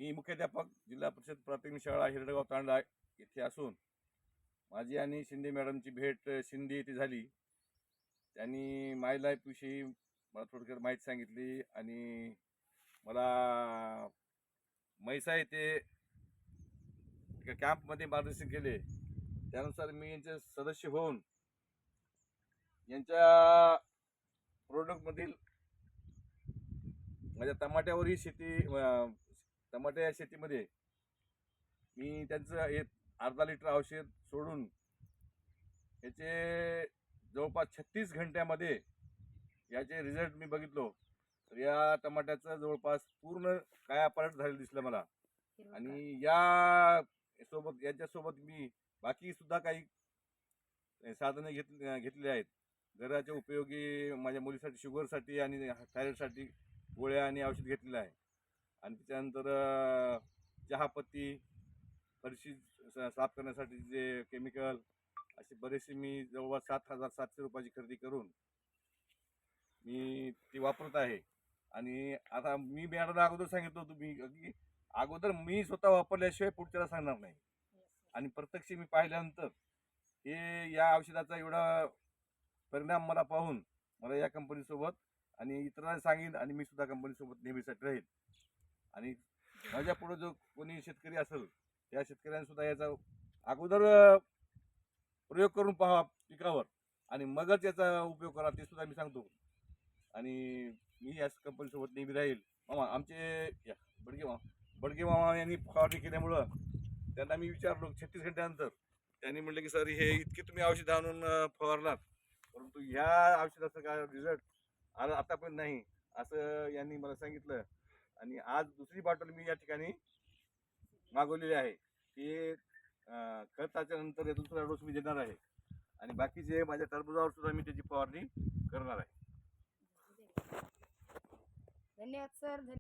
मी मुख्याध्यापक जिल्हा परिषद प्राथमिक शाळा हिरडगाव तांडा येथे असून माझी आणि शिंदे मॅडमची भेट शिंदे येथे झाली. त्यांनी माय लाईफ विषयी मला थोडक्यात माहिती सांगितली आणि मला मैसा येथे एका कॅम्पमध्ये मार्गदर्शन केले. त्यानुसार मी यांचे सदस्य होऊन यांच्या प्रोडक्टमधील माझ्या टमाट्यावरही टमाट्या या शेतीमध्ये मी त्यांचं एक अर्धा लिटर औषध सोडून याचे जवळपास 36 घंट्यामध्ये याचे रिझल्ट मी बघितलो. तर या टमाट्याचं जवळपास पूर्ण कायापालट झालेलं दिसलं मला. आणि याच्यासोबत मी बाकी सुद्धा काही साधने घेतलेली आहेत. घराच्या उपयोगी माझ्या मुलीसाठी शुगरसाठी आणि थायरॉइडसाठी गोळ्या आणि औषध घेतलेलं आहे. आणि त्याच्यानंतर चहापत्ती, फरशी साफ करण्यासाठी जे केमिकल, असे बरेचसे मी जवळपास 7,700 रुपयाची खरेदी करून मी ती वापरत आहे. आणि आता मी मॅडमला अगोदर सांगितलं होतं की अगोदर मी स्वतः वापरल्याशिवाय पुढच्याला सांगणार नाही. आणि प्रत्यक्ष मी पाहिल्यानंतर हे या औषधाचा एवढा परिणाम मला पाहून मला या कंपनीसोबत आणि इतरांना सांगेन आणि मी सुद्धा कंपनीसोबत नेहमीसाठी राहील. आणि माझ्या पुढे जो कोणी शेतकरी असेल त्या शेतकऱ्यांना सुद्धा याचा अगोदर प्रयोग करून पहा पिकावर आणि मगच याचा उपयोग करा, ते सुद्धा मी सांगतो. आणि मी याच कंपनीसोबत नेहमी राहील. मामा आमचे बडगे मामा यांनी फवारणी केल्यामुळं त्यांना मी विचारलो 36 घंट्यानंतर. त्यांनी म्हटलं की सर हे इतके तुम्ही औषध आणून फवारलात, परंतु ह्या औषधाचा काय रिझल्ट आतापर्यंत नाही, असं यांनी मला सांगितलं. आणि आज दुसरी बॉटल मी या ठिकाणी मागवलेली आहे. ते खताच्या नंतर दुसरा डोस मी देणार आहे. आणि बाकीचे माझ्या टरबुजावर सुद्धा मी त्याची फवारणी करणार आहे. धन्यवाद सर.